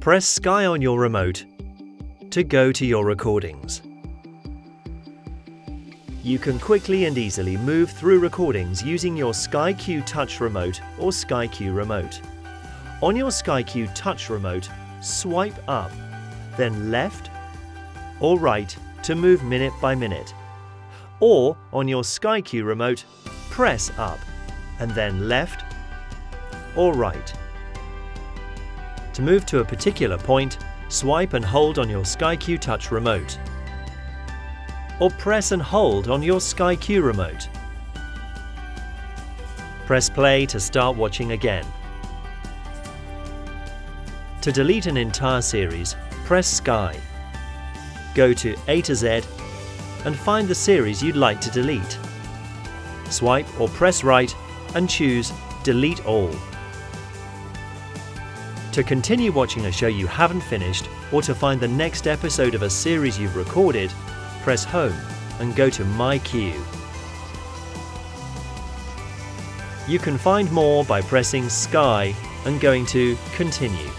Press Sky on your remote to go to your recordings. You can quickly and easily move through recordings using your SkyQ Touch remote or SkyQ remote. On your SkyQ Touch remote, swipe up, then left or right to move minute by minute. Or on your SkyQ remote, press up and then left or right. To move to a particular point, swipe and hold on your SkyQ Touch remote. Or press and hold on your SkyQ remote. Press play to start watching again. To delete an entire series, press Sky. Go to A to Z and find the series you'd like to delete. Swipe or press right and choose Delete All. To continue watching a show you haven't finished, or to find the next episode of a series you've recorded, press Home and go to My Queue. You can find more by pressing Sky and going to Continue.